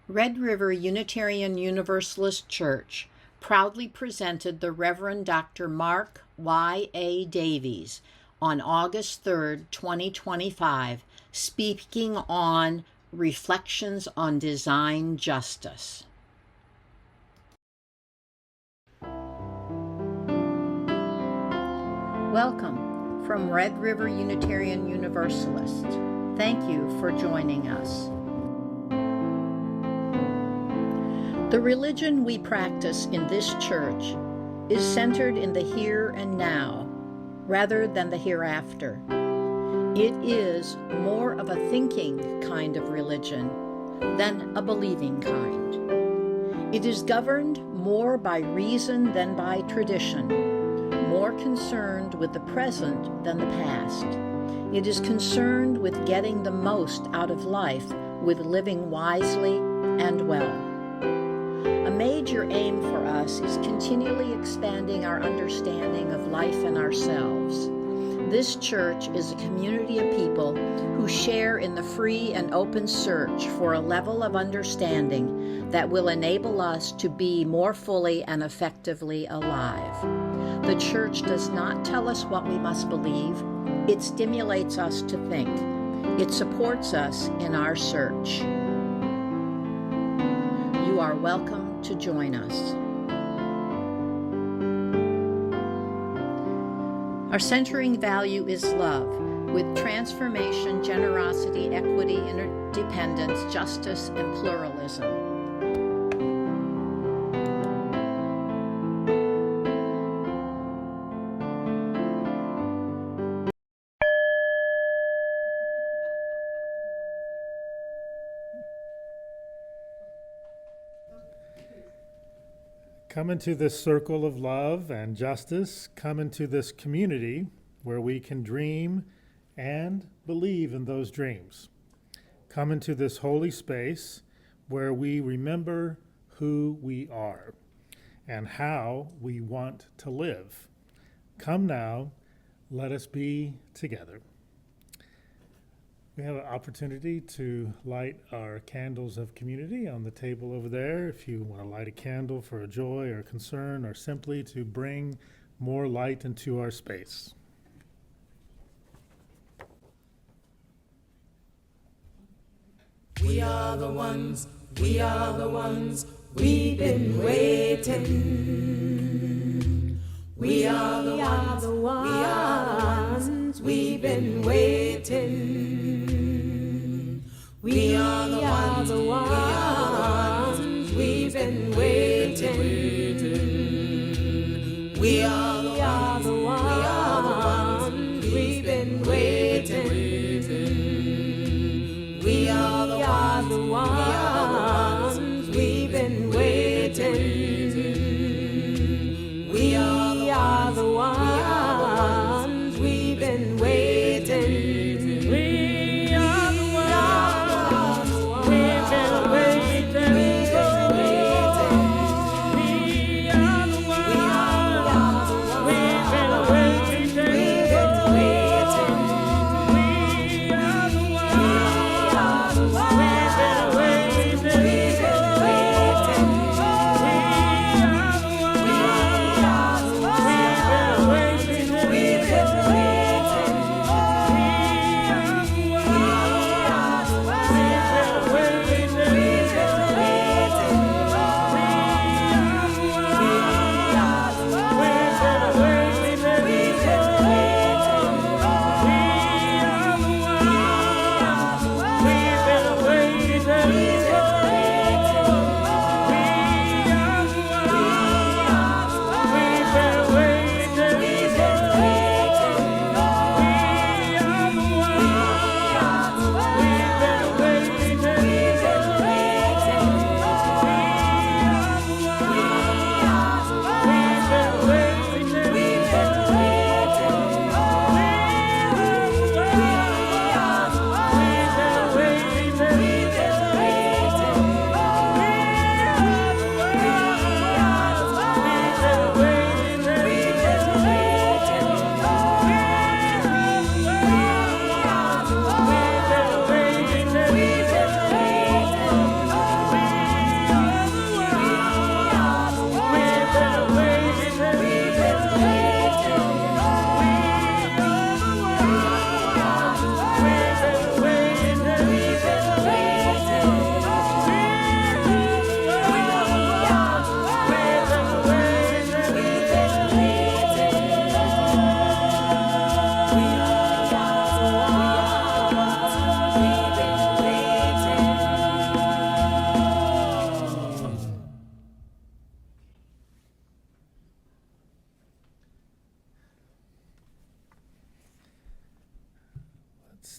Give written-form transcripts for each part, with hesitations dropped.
Red River Unitarian Universalist Church proudly presented the Reverend Dr. Mark Y.A. Davies on August 3, 2025, speaking on Reflections on Design Justice. Welcome from Red River Unitarian Universalist. Thank you for joining us. The religion we practice in this church is centered in the here and now, rather than the hereafter. It is more of a thinking kind of religion than a believing kind. It is governed more by reason than by tradition, more concerned with the present than the past. It is concerned with getting the most out of life, with living wisely and well. A major aim for us is continually expanding our understanding of life and ourselves. This church is a community of people who share in the free and open search for a level of understanding that will enable us to be more fully and effectively alive. The church does not tell us what we must believe. It stimulates us to think. It supports us in our search. You are welcome to join us. Our centering value is love, with transformation, generosity, equity, interdependence, justice, and pluralism. Come into this circle of love and justice. Come into this community where we can dream and believe in those dreams. Come into this holy space where we remember who we are and how we want to live. Come now, let us be together. We have an opportunity to light our candles of community on the table over there. If you want to light a candle for a joy or concern or simply to bring more light into our space. We are the ones, we are the ones, we've been waiting. We are the ones, we are the ones, we've been waiting. We are the ones, we are the ones, we've been waiting. We are the ones, we've been waiting. We are the ones, we've been waiting. We are the ones, we've been waiting. We are the ones, we've been waiting.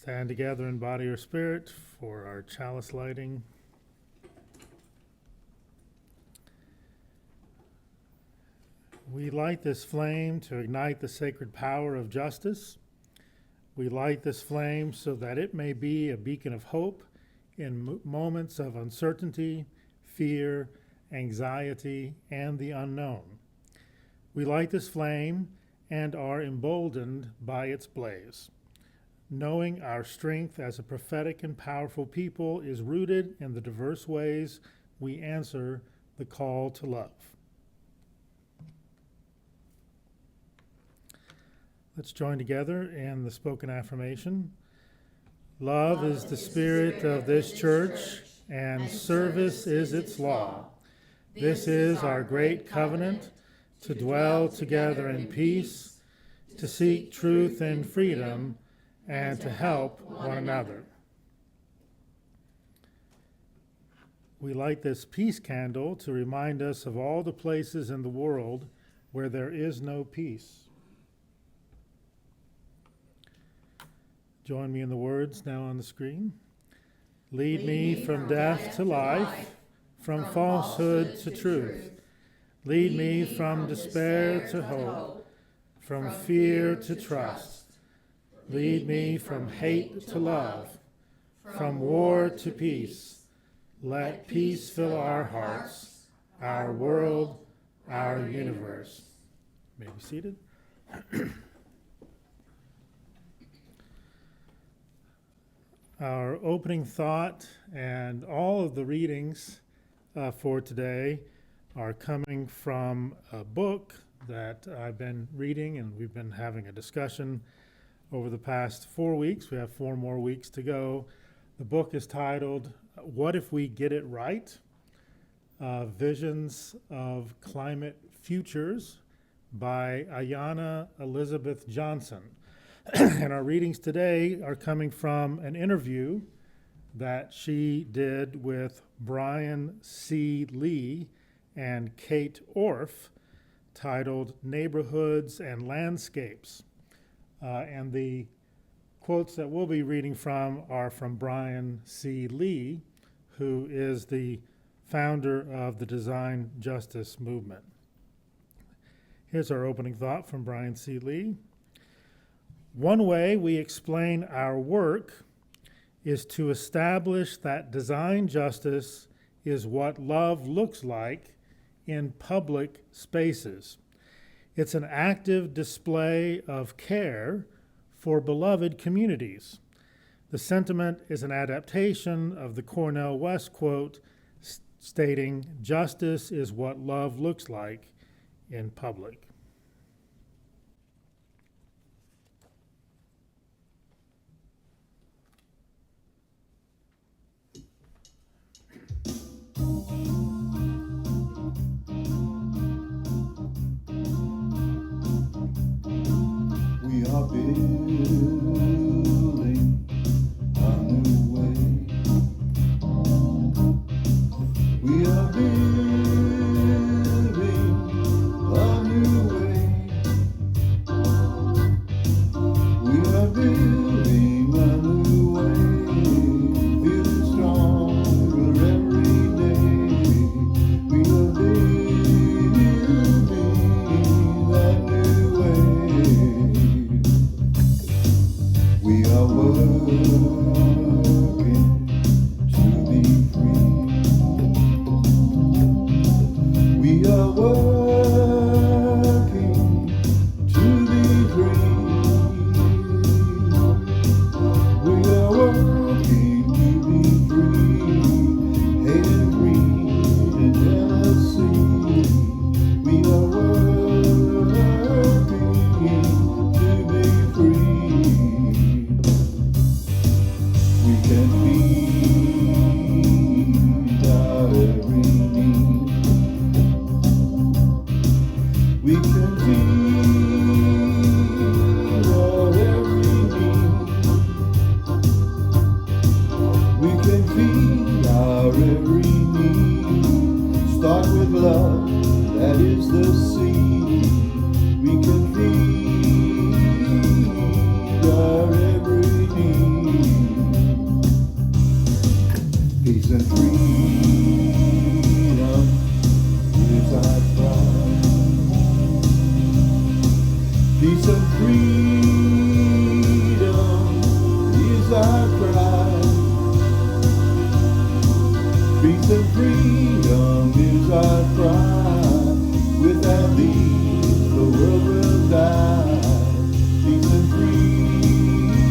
Stand together in body or spirit for our chalice lighting. We light this flame to ignite the sacred power of justice. We light this flame so that it may be a beacon of hope in moments of uncertainty, fear, anxiety, and the unknown. We light this flame and are emboldened by its blaze. Knowing our strength as a prophetic and powerful people is rooted in the diverse ways we answer the call to love. Let's join together in the spoken affirmation. Love is the spirit of this church, and service is its law. This is our great covenant, to dwell together in peace, to seek truth and freedom, and to help one another. We light this peace candle to remind us of all the places in the world where there is no peace. Join me in the words now on the screen. Lead me from death to life, from falsehood to truth. Lead me from despair to hope, from fear to trust. Lead me from hate to love, from war to peace. Let peace fill our hearts, our world, our universe. You may be seated. Our opening thought and all of the readings for today are coming from a book that I've been reading, and we've been having a discussion over the past 4 weeks. We have 4 more weeks to go. The book is titled, What If We Get It Right? Visions of Climate Futures by Ayana Elizabeth Johnson. And our readings today are coming from an interview that she did with Bryan C. Lee and Kate Orff, titled Neighborhoods and Landscapes. And the quotes that we'll be reading from are from Bryan C. Lee, who is the founder of the Design Justice Movement. Here's our opening thought from Bryan C. Lee. One way we explain our work is to establish that design justice is what love looks like in public spaces. It's an active display of care for beloved communities. The sentiment is an adaptation of the Cornel West quote stating, "Justice is what love looks like in public." We are building a new way. We are building a new way. We are building a new way. Feeling stronger every day. We are building that new way. We are working to be free. We are working to be free. We are working to be free. Hate and greed and jealousy. We are working to be free. We can meet our every need. We can feel our every need. We can feel our every need. Start with love, that is the seed. We can feed our every need. and freedom is our cry. Without these, the world will die. Peace and freedom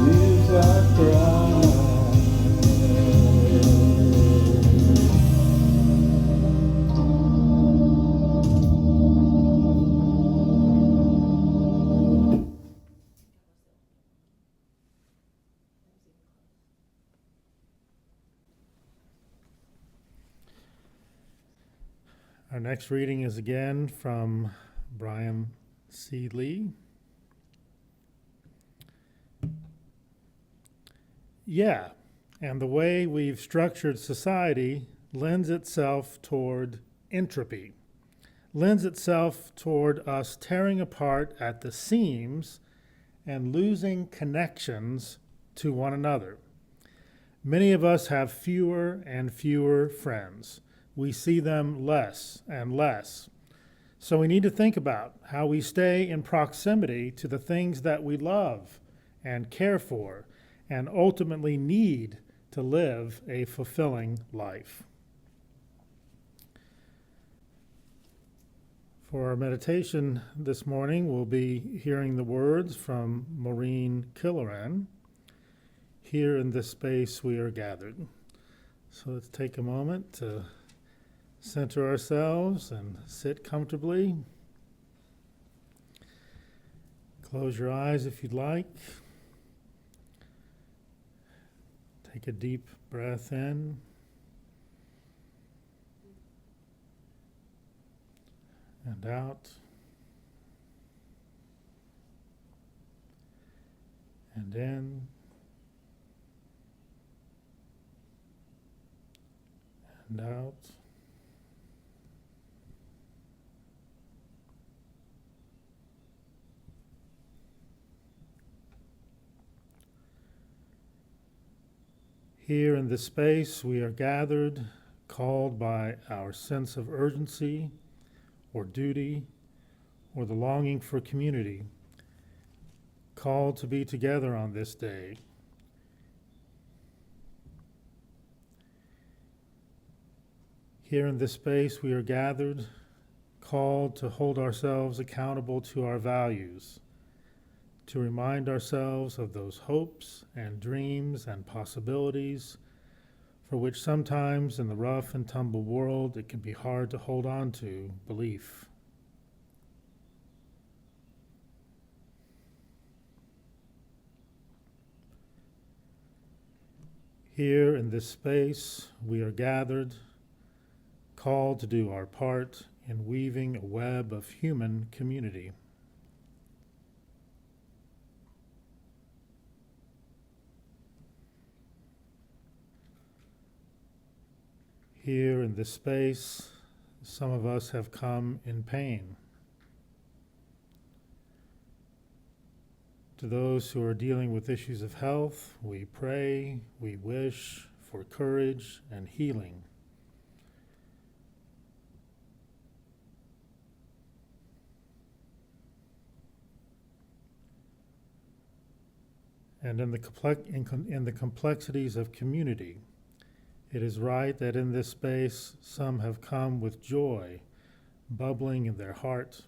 is our cry. Our next reading is again from Bryan C. Lee. Yeah, and the way we've structured society lends itself toward entropy, lends itself toward us tearing apart at the seams and losing connections to one another. Many of us have fewer and fewer friends. We see them less and less. So we need to think about how we stay in proximity to the things that we love and care for and ultimately need to live a fulfilling life. For our meditation this morning, we'll be hearing the words from Maureen Killoran. Here in this space we are gathered. So let's take a moment to center ourselves and sit comfortably. Close your eyes if you'd like. Take a deep breath in. And out. And in. And out. Here in this space, we are gathered, called by our sense of urgency or duty or the longing for community, called to be together on this day. Here in this space, we are gathered, called to hold ourselves accountable to our values, to remind ourselves of those hopes and dreams and possibilities for which sometimes in the rough and tumble world it can be hard to hold on to belief. Here in this space, we are gathered, called to do our part in weaving a web of human community. Here in this space, some of us have come in pain. To those who are dealing with issues of health, we pray, we wish for courage and healing. And in the complexities of community, it is right that in this space some have come with joy bubbling in their heart.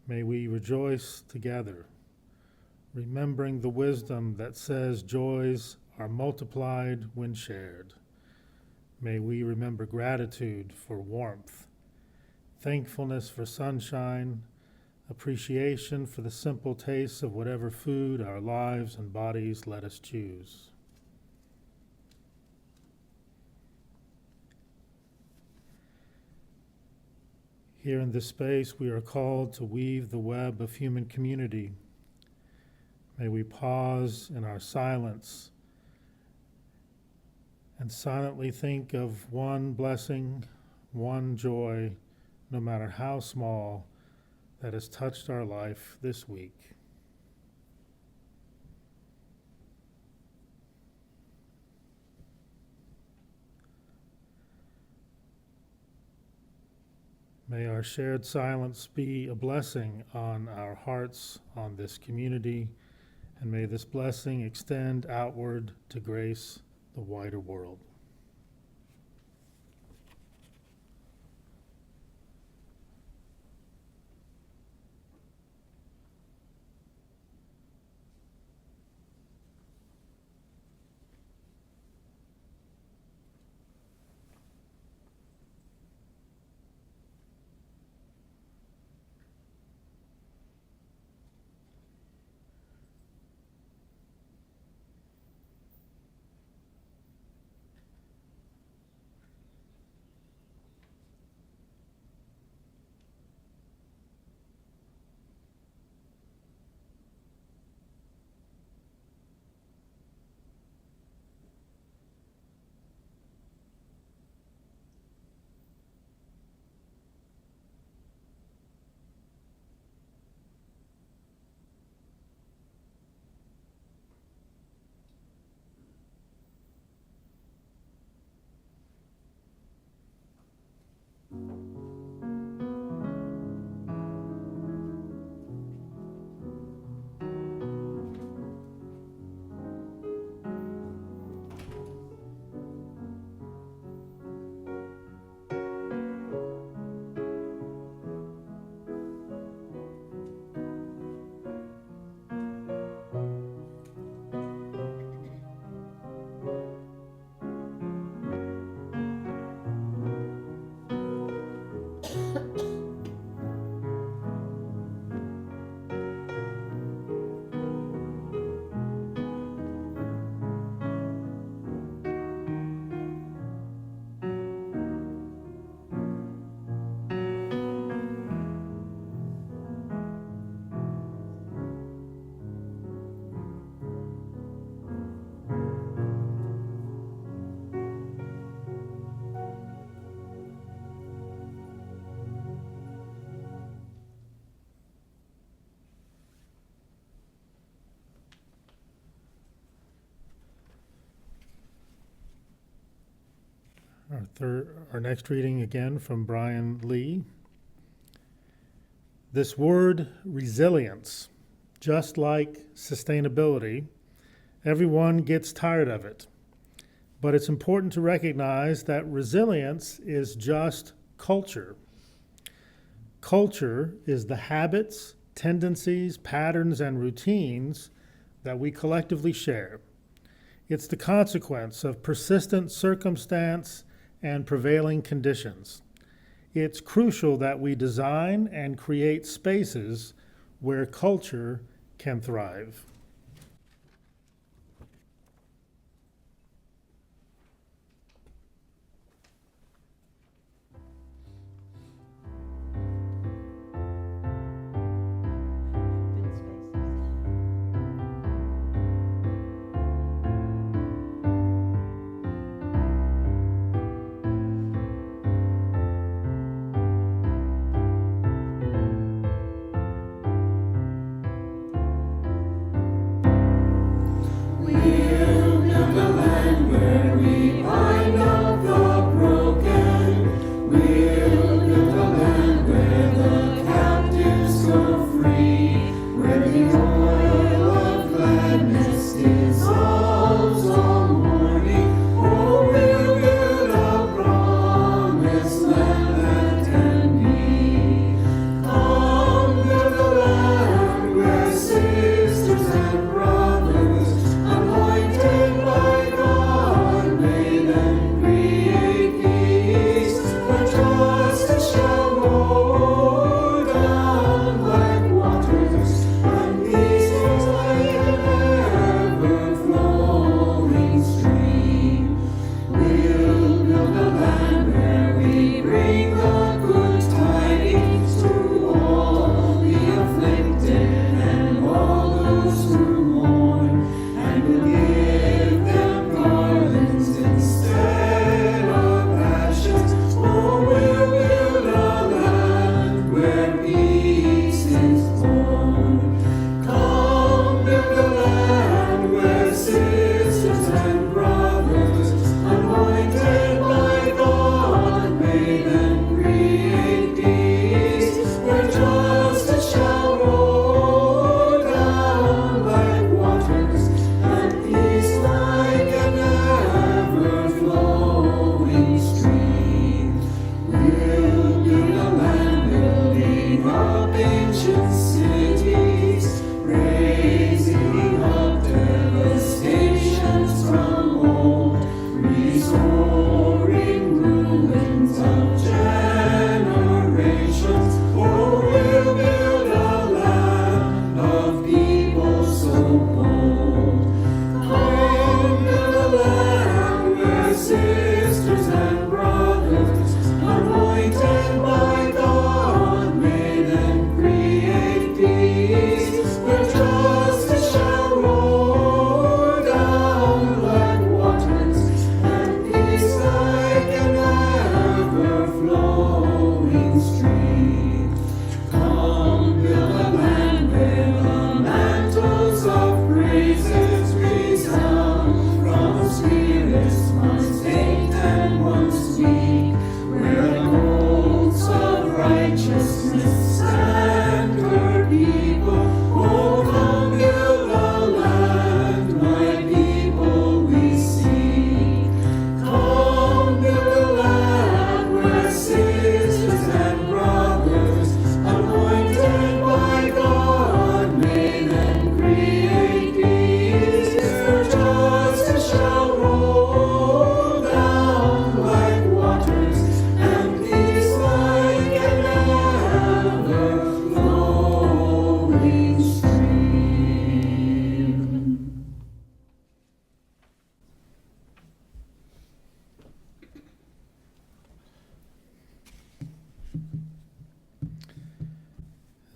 May we rejoice together, remembering the wisdom that says joys are multiplied when shared. May we remember gratitude for warmth, thankfulness for sunshine, appreciation for the simple tastes of whatever food our lives and bodies let us choose. Here in this space, we are called to weave the web of human community. May we pause in our silence and silently think of one blessing, one joy, no matter how small, that has touched our life this week. May our shared silence be a blessing on our hearts, on this community, and may this blessing extend outward to grace the wider world. Our next reading again from Bryan Lee. This word resilience, just like sustainability, everyone gets tired of it. But it's important to recognize that resilience is just culture. Culture is the habits, tendencies, patterns, and routines that we collectively share. It's the consequence of persistent circumstance and prevailing conditions. It's crucial that we design and create spaces where culture can thrive.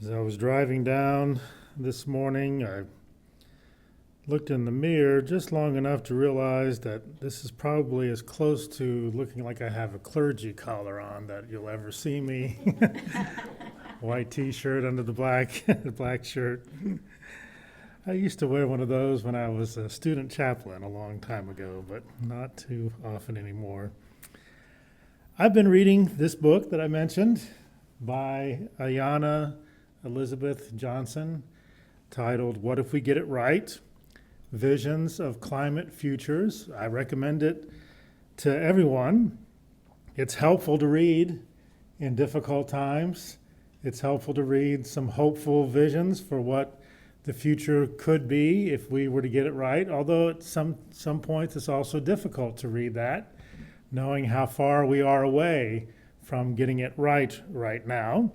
As I was driving down this morning, I looked in the mirror just long enough to realize that this is probably as close to looking like I have a clergy collar on that you'll ever see me. White t-shirt under the black shirt. I used to wear one of those when I was a student chaplain a long time ago, but not too often anymore. I've been reading this book that I mentioned by Ayana Elizabeth Johnson, titled What If We Get It Right? Visions of Climate Futures. I recommend it to everyone. It's helpful to read in difficult times. It's helpful to read some hopeful visions for what the future could be if we were to get it right, although at some points it's also difficult to read that, knowing how far we are away from getting it right now.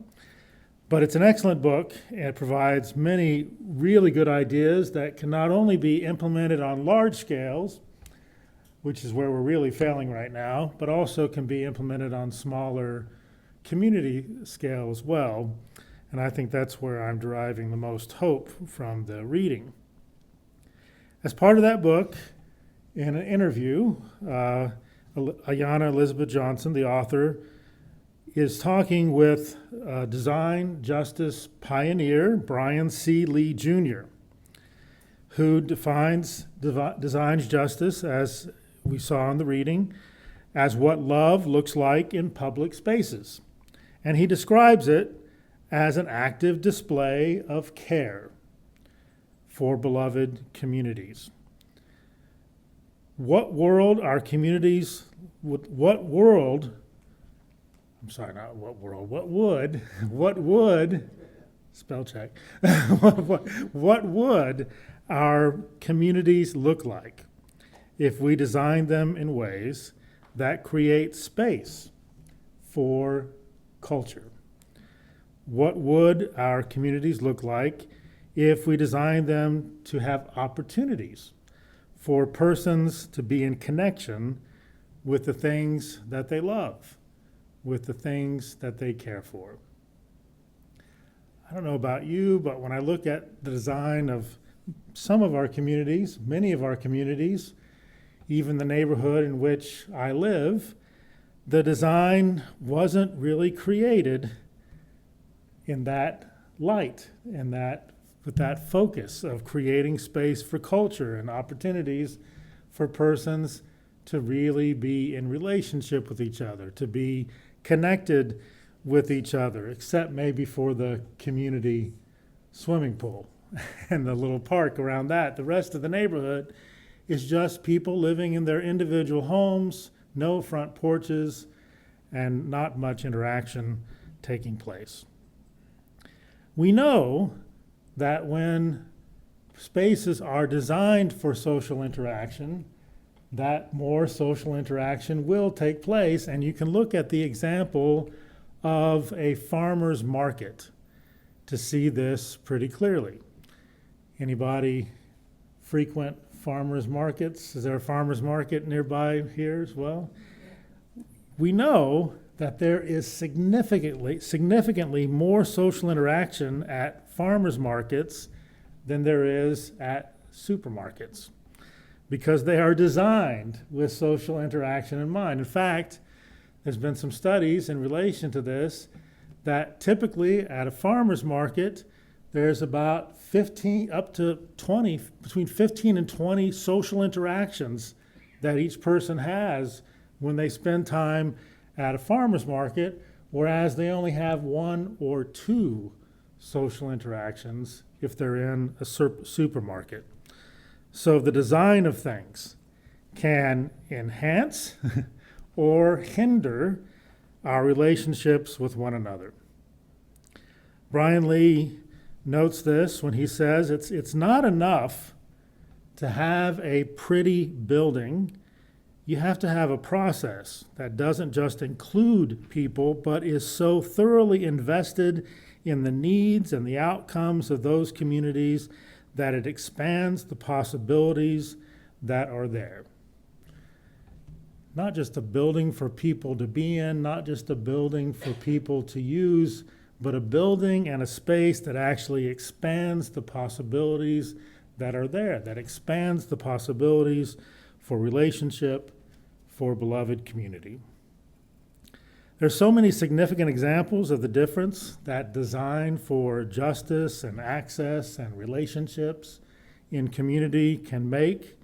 But it's an excellent book, and it provides many really good ideas that can not only be implemented on large scales, which is where we're really failing right now, but also can be implemented on smaller community scale as well. And I think that's where I'm deriving the most hope from the reading. As part of that book, in an interview, Ayana Elizabeth Johnson, the author, is talking with design justice pioneer Bryan C. Lee Jr., who designs justice, as we saw in the reading, as what love looks like in public spaces. And he describes it as an active display of care for beloved communities. What would, spell check, what would our communities look like if we designed them in ways that create space for culture? What would our communities look like if we designed them to have opportunities for persons to be in connection with the things that they love, with the things that they care for? I don't know about you, but when I look at the design of some of our communities, many of our communities, even the neighborhood in which I live, the design wasn't really created in that light, with that focus of creating space for culture and opportunities for persons to really be in relationship with each other, to be connected with each other, except maybe for the community swimming pool and the little park around that. The rest of the neighborhood is just people living in their individual homes, no front porches, and not much interaction taking place. We know that when spaces are designed for social interaction, that more social interaction will take place, and you can look at the example of a farmer's market to see this pretty clearly. Anybody frequent farmers markets? Is there a farmer's market nearby here as well? We know that there is significantly more social interaction at farmers markets than there is at supermarkets, because they are designed with social interaction in mind. In fact, there's been some studies in relation to this that typically at a farmer's market, there's about 15 up to 20, between 15 and 20 social interactions that each person has when they spend time at a farmer's market, whereas they only have 1 or 2 social interactions if they're in a supermarket. So the design of things can enhance or hinder our relationships with one another. Bryan Lee notes this when he says it's not enough to have a pretty building. You have to have a process that doesn't just include people, but is so thoroughly invested in the needs and the outcomes of those communities that it expands the possibilities that are there. Not just a building for people to be in, not just a building for people to use, but a building and a space that actually expands the possibilities that are there, that expands the possibilities for relationship, for beloved community. There's so many significant examples of the difference that design for justice and access and relationships in community can make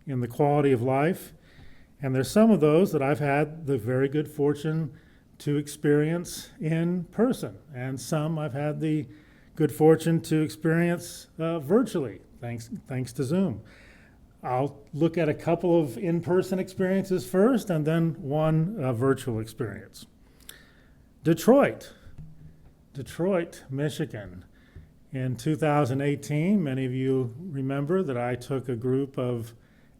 in the quality of life. And there's some of those that I've had the very good fortune to experience in person, and some I've had the good fortune to experience virtually, thanks to Zoom. I'll look at a couple of in-person experiences first, and then one virtual experience. Detroit, Michigan. In 2018, many of you remember that I took a group of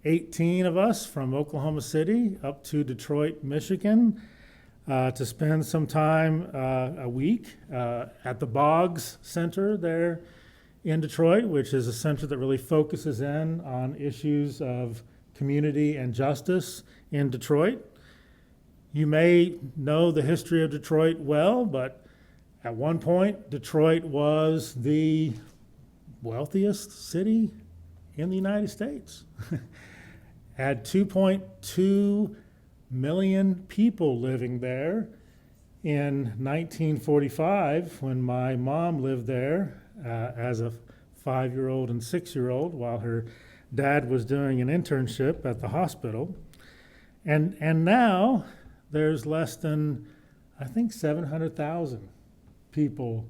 18 of us from Oklahoma City up to Detroit, Michigan, to spend some time, a week, at the Boggs Center there in Detroit, which is a center that really focuses in on issues of community and justice in Detroit. You may know the history of Detroit well, but at one point, Detroit was the wealthiest city in the United States. Had 2.2 million people living there. In 1945, when my mom lived there as a 5-year-old and 6-year-old while her dad was doing an internship at the hospital. And now there's less than, I think, 700,000 people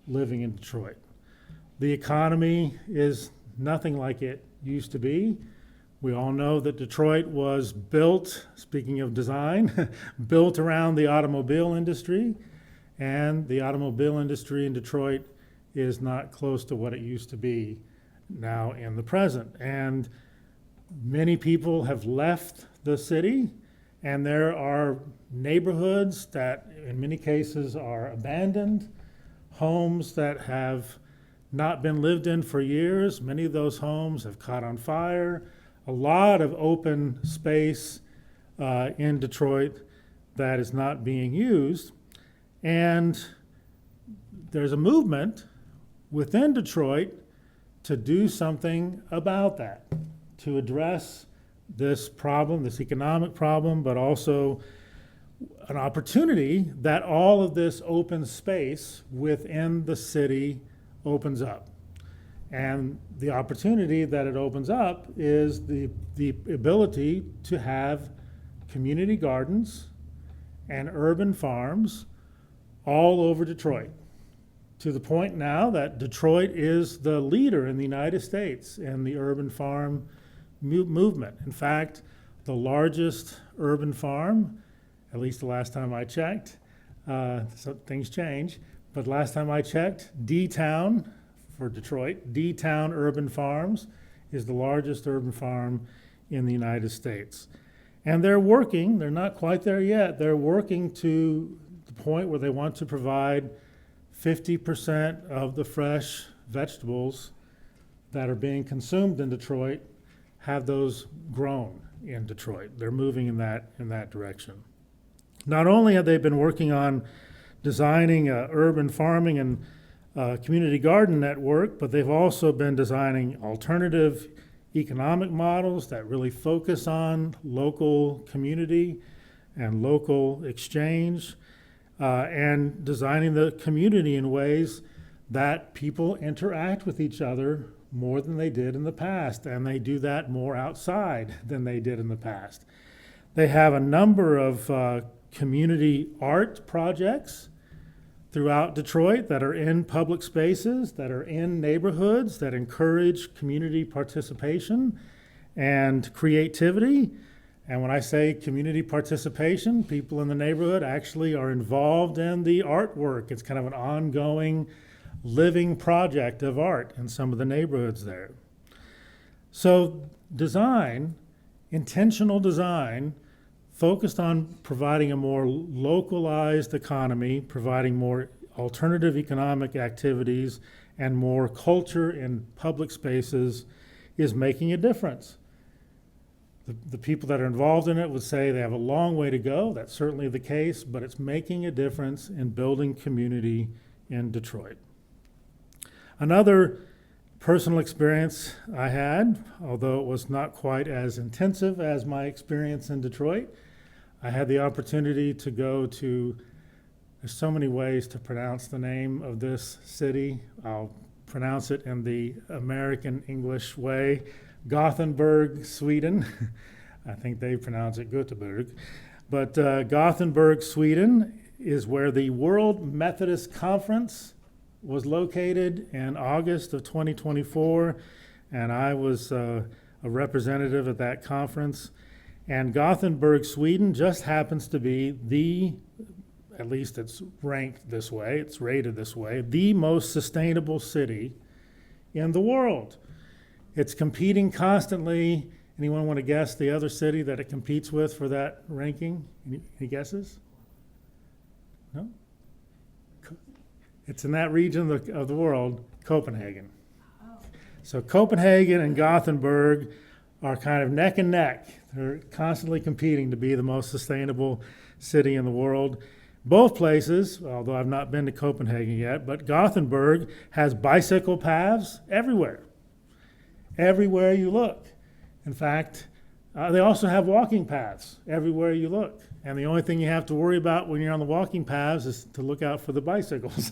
living in Detroit. The economy is nothing like it used to be. We all know that Detroit was built, speaking of design, built around the automobile industry, and the automobile industry in Detroit is not close to what it used to be now in the present. And many people have left the city, and there are neighborhoods that in many cases are abandoned, homes that have not been lived in for years. Many of those homes have caught on fire. A lot of open space in Detroit that is not being used. And there's a movement within Detroit to do something about that, to address this problem, this economic problem, but also an opportunity that all of this open space within the city opens up. And the opportunity that it opens up is the ability to have community gardens and urban farms all over Detroit, to the point now that Detroit is the leader in the United States in the urban farm movement. In fact, the largest urban farm, at least the last time I checked, so things change, but last time I checked, D-Town for Detroit, D-Town Urban Farms is the largest urban farm in the United States. And they're working, they're not quite there yet, they're working to the point where they want to provide 50% of the fresh vegetables that are being consumed in Detroit, have those grown in Detroit. They're moving in that direction. Not only have they been working on designing urban farming and community garden network, but they've also been designing alternative economic models that really focus on local community and local exchange, and designing the community in ways that people interact with each other more than they did in the past, and they do that more outside than they did in the past. They have a number of community art projects throughout Detroit that are in public spaces, that are in neighborhoods, that encourage community participation and creativity. And when I say community participation, people in the neighborhood actually are involved in the artwork. It's kind of an ongoing living project of art in some of the neighborhoods there. So design, intentional design, focused on providing a more localized economy, providing more alternative economic activities, and more culture in public spaces is making a difference. The people that are involved in it would say they have a long way to go. That's certainly the case, but it's making a difference in building community in Detroit. Another personal experience I had, although it was not quite as intensive as my experience in Detroit, I had the opportunity to go to, there's so many ways to pronounce the name of this city. I'll pronounce it in the American English way, Gothenburg, Sweden. I think they pronounce it Göteborg. But Gothenburg, Sweden is where the World Methodist Conference was located in August of 2024, and I was a representative at that conference. And Gothenburg, Sweden just happens to be at least it's ranked this way, it's rated this way, the most sustainable city in the world. It's competing constantly. Anyone want to guess the other city that it competes with for that ranking? Any guesses? No? It's in that region of the world, Copenhagen. So Copenhagen and Gothenburg are kind of neck and neck. They're constantly competing to be the most sustainable city in the world. Both places, although I've not been to Copenhagen yet, but Gothenburg has bicycle paths everywhere. Everywhere you look. In fact, they also have walking paths everywhere you look. And the only thing you have to worry about when you're on the walking paths is to look out for the bicycles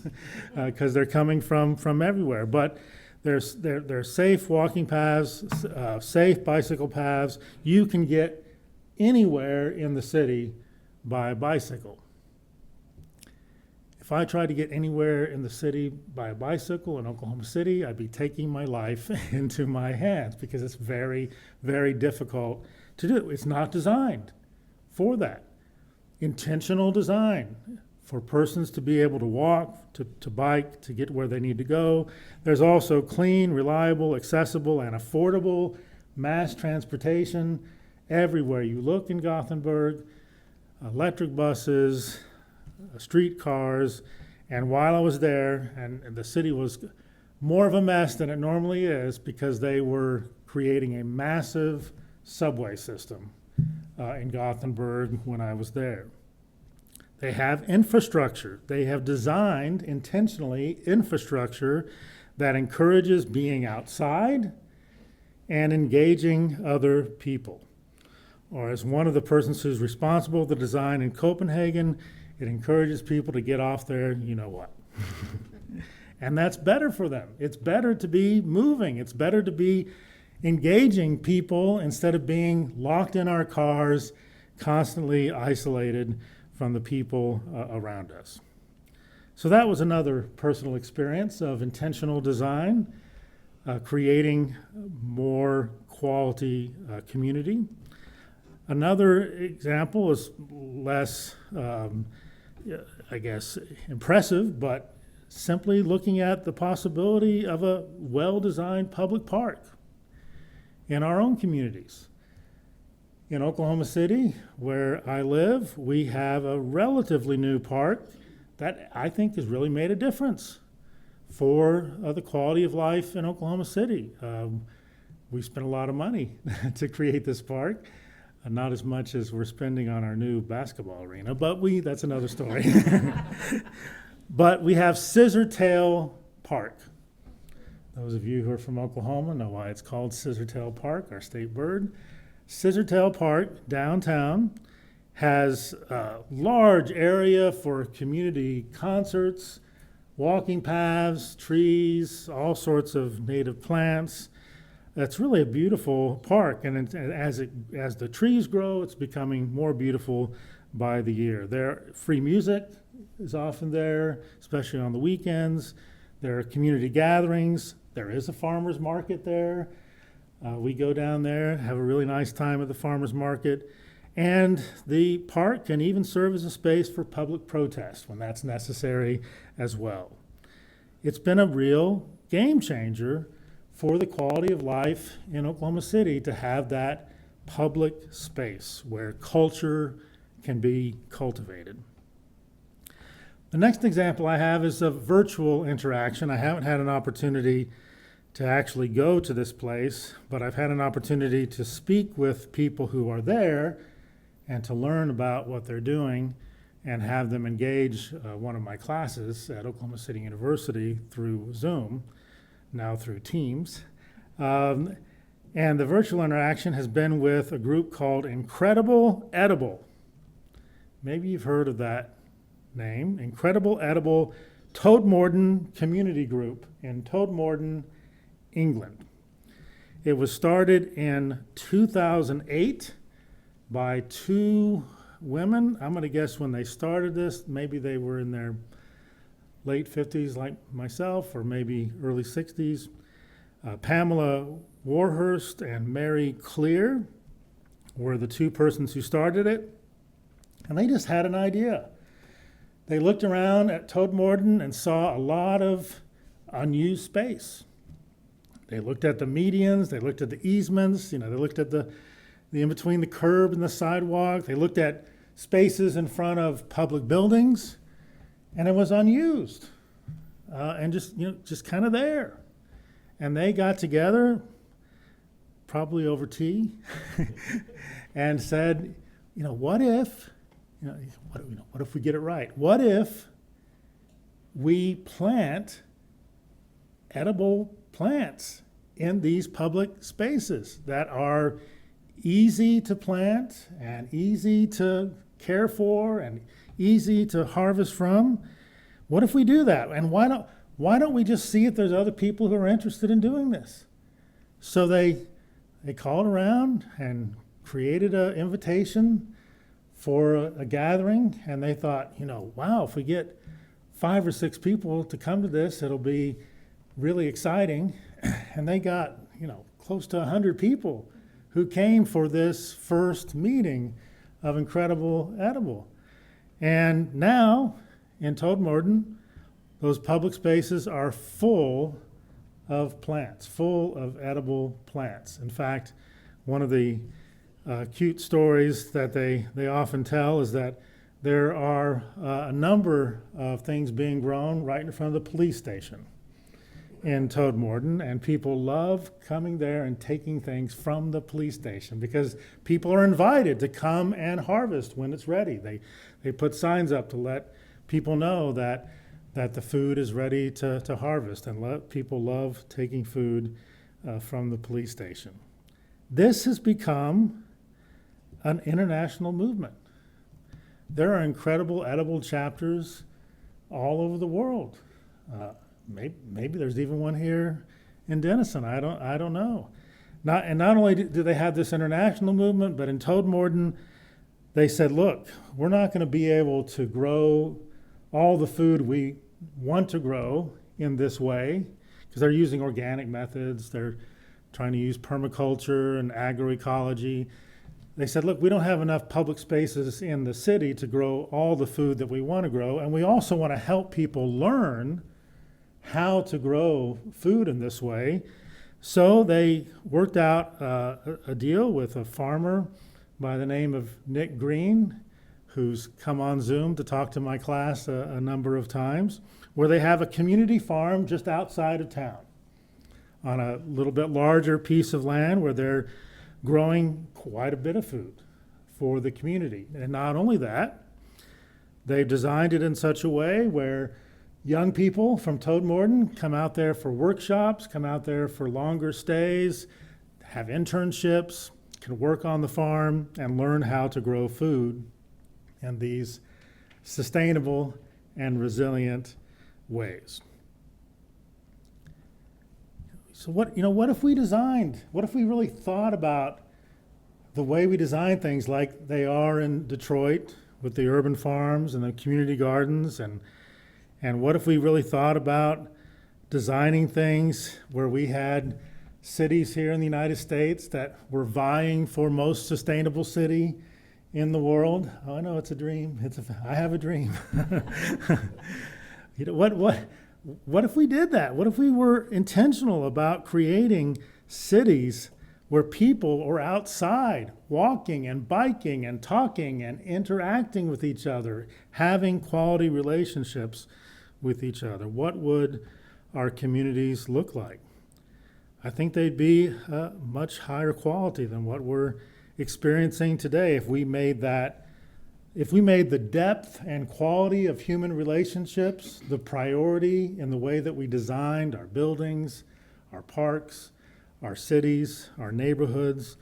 because they're coming from everywhere. But they're safe walking paths, safe bicycle paths. You can get anywhere in the city by bicycle. If I tried to get anywhere in the city by a bicycle in Oklahoma City, I'd be taking my life into my hands because it's very, very difficult to do. It's not designed for that. Intentional design for persons to be able to walk, to bike, to get where they need to go. There's also clean, reliable, accessible, and affordable mass transportation everywhere you look in Gothenburg, electric buses, streetcars. And while I was there, and the city was more of a mess than it normally is because they were creating a massive subway system in Gothenburg when I was there. They have infrastructure. They have designed intentionally infrastructure that encourages being outside and engaging other people. Or as one of the persons who's responsible for the design in Copenhagen, it encourages people to get off their you-know-what. And that's better for them. It's better to be moving. It's better to be engaging people instead of being locked in our cars, constantly isolated from the people around us. So that was another personal experience of intentional design, creating more quality community. Another example is less, impressive, but simply looking at the possibility of a well-designed public park in our own communities. In Oklahoma City, where I live, we have a relatively new park that I think has really made a difference for the quality of life in Oklahoma City. We spent a lot of money to create this park, not as much as we're spending on our new basketball arena, but that's another story. But we have Scissortail Park. Those of you who are from Oklahoma know why it's called Scissortail Park, our state bird. Scissortail Park downtown has a large area for community concerts, walking paths, trees, all sorts of native plants. It's really a beautiful park, and as the trees grow, it's becoming more beautiful by the year. Free music is often there, especially on the weekends. There are community gatherings. There is a farmer's market there. We go down there, have a really nice time at the farmer's market, and the park can even serve as a space for public protest when that's necessary as well. It's been a real game changer for the quality of life in Oklahoma City to have that public space where culture can be cultivated. The next example I have is of virtual interaction. I haven't had an opportunity to actually go to this place, but I've had an opportunity to speak with people who are there and to learn about what they're doing and have them engage one of my classes at Oklahoma City University through Zoom, now through Teams. And the virtual interaction has been with a group called Incredible Edible. Maybe you've heard of that name, Incredible Edible Todmorden Community Group in Todmorden, England. It was started in 2008 by two women. I'm going to guess when they started this, maybe they were in their late 50s like myself, or maybe early 60s. Pamela Warhurst and Mary Clear were the two persons who started it. And they just had an idea. They looked around at Todmorden and saw a lot of unused space. They looked at the medians, they looked at the easements, they looked at the in between the curb and the sidewalk. They looked at spaces in front of public buildings, and it was unused, and just kind of there. And they got together, probably over tea, and said, what if, what if we get it right? What if we plant edible plants in these public spaces that are easy to plant and easy to care for and easy to harvest from? What if we do that? And why don't we just see if there's other people who are interested in doing this? So they called around and created an invitation for a gathering, and they thought, wow, if we get 5 or 6 people to come to this, it'll be really exciting. And they got, close to 100 people who came for this first meeting of Incredible Edible. And now, in Todmorden, those public spaces are full of plants, full of edible plants. In fact, one of the cute stories that they often tell is that there are a number of things being grown right in front of the police station in Todmorden, and people love coming there and taking things from the police station because people are invited to come and harvest when it's ready. They put signs up to let people know that the food is ready to harvest, and people love taking food from the police station. This has become an international movement. There are incredible edible chapters all over the world. Maybe there's even one here in Denison. I don't know. Not only do they have this international movement, but in Todmorden, they said, look, we're not going to be able to grow all the food we want to grow in this way, because they're using organic methods. They're trying to use permaculture and agroecology. They said, look, we don't have enough public spaces in the city to grow all the food that we want to grow, and we also want to help people learn how to grow food in this way. So they worked out a deal with a farmer by the name of Nick Green, who's come on Zoom to talk to my class a number of times, where they have a community farm just outside of town on a little bit larger piece of land where they're growing quite a bit of food for the community. And not only that, they've designed it in such a way where young people from Todmorden come out there for workshops, come out there for longer stays, have internships, can work on the farm and learn how to grow food in these sustainable and resilient ways. So what if we really thought about the way we design things like they are in Detroit with the urban farms and the community gardens, and what if we really thought about designing things where we had cities here in the United States that were vying for most sustainable city in the world? Oh, I know it's a dream. I have a dream. What if we did that? What if we were intentional about creating cities where people are outside walking and biking and talking and interacting with each other, having quality relationships with each other? What would our communities look like? I think they'd be much higher quality than what we're experiencing today if we made the depth and quality of human relationships the priority in the way that we designed our buildings, our parks, our cities, our neighborhoods.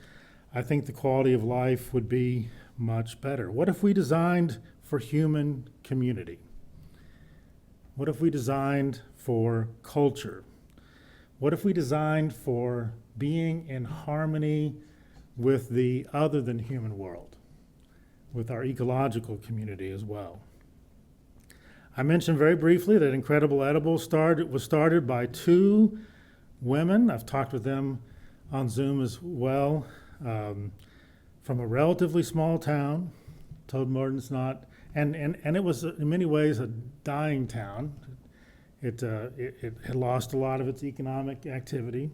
I think the quality of life would be much better. What if we designed for human community? What if we designed for culture? What if we designed for being in harmony with the other than human world? with our ecological community as well. I mentioned very briefly that Incredible Edible was started by two women. I've talked with them on Zoom as well, from a relatively small town. Todmorden's not, and it was in many ways a dying town. It had lost a lot of its economic activity.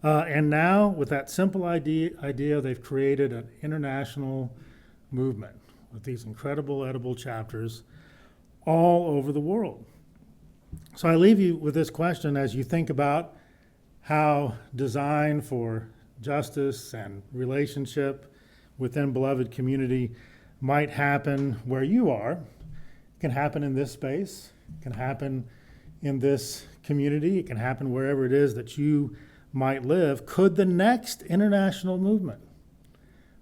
And now, with that simple idea, they've created an international movement with these incredible edible chapters all over the world. So I leave you with this question as you think about how design for justice and relationship within beloved community might happen where you are. It can happen in this space, it can happen in this community, it can happen wherever it is that you might live. Could the next international movement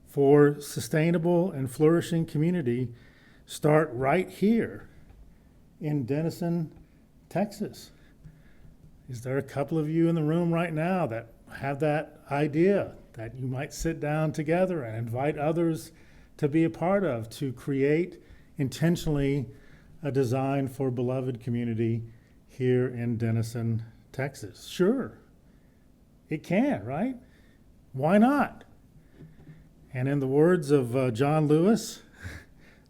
for sustainable and flourishing community start right here in Denison, Texas? Is there a couple of you in the room right now that have that idea that you might sit down together and invite others to be a part of, to create intentionally a design for beloved community here in Denison, Texas? Sure, it can, right? Why not? And in the words of John Lewis,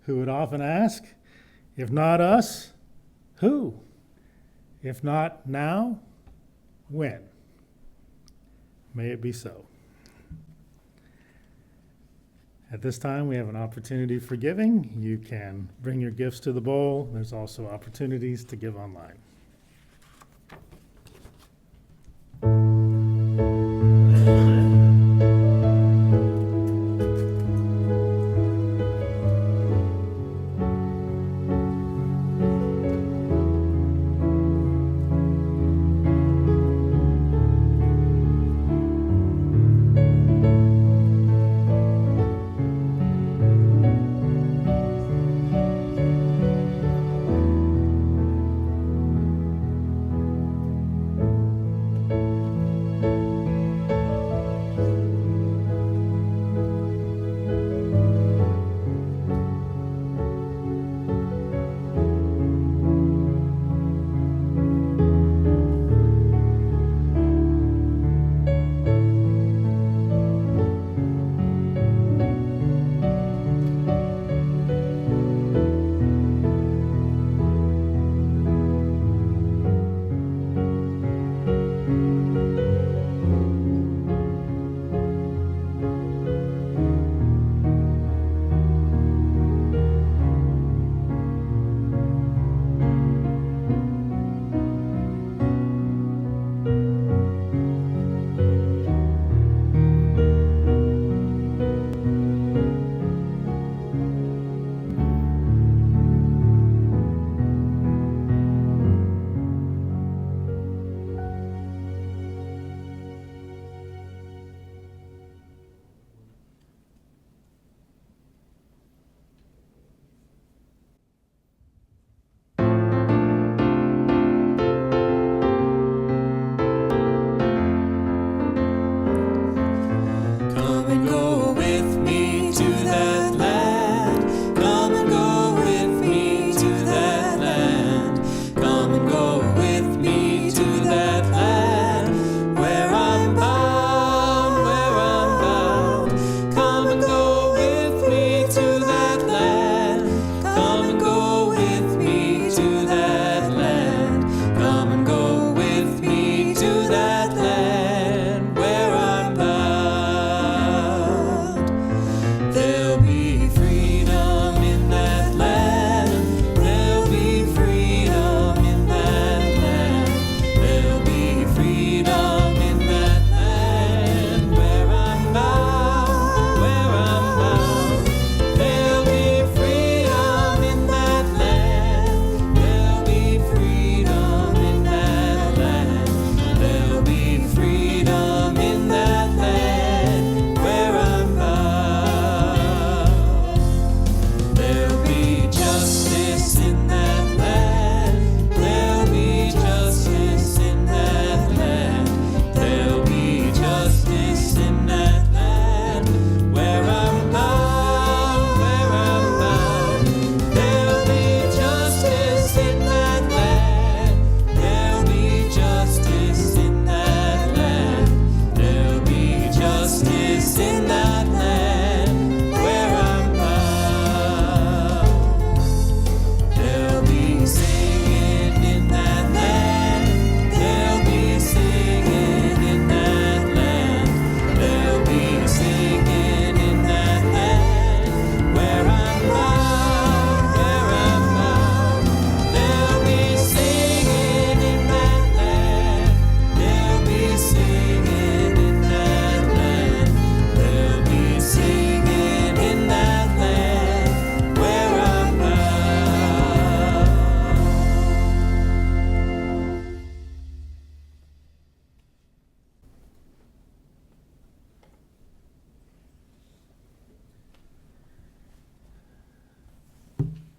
who would often ask, if not us, who? If not now, when? May it be so. At this time, we have an opportunity for giving. You can bring your gifts to the bowl. There's also opportunities to give online.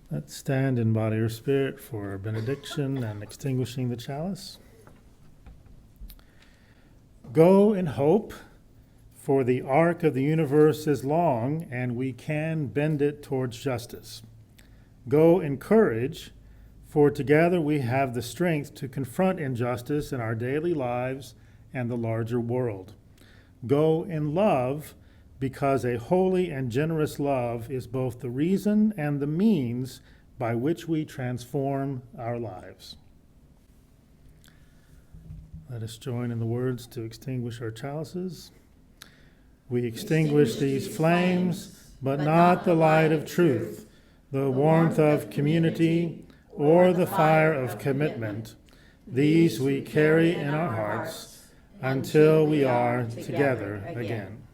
Let's stand in body or spirit for benediction and extinguishing the chalice. Go in hope, for the arc of the universe is long, and we can bend it towards justice. Go in courage, for together we have the strength to confront injustice in our daily lives and the larger world. Go in love, because a holy and generous love is both the reason and the means by which we transform our lives. Let us join in the words to extinguish our chalices. We extinguish these flames, but not the light of truth, the warmth of community, or the fire of commitment. These we carry in our hearts until we are together again.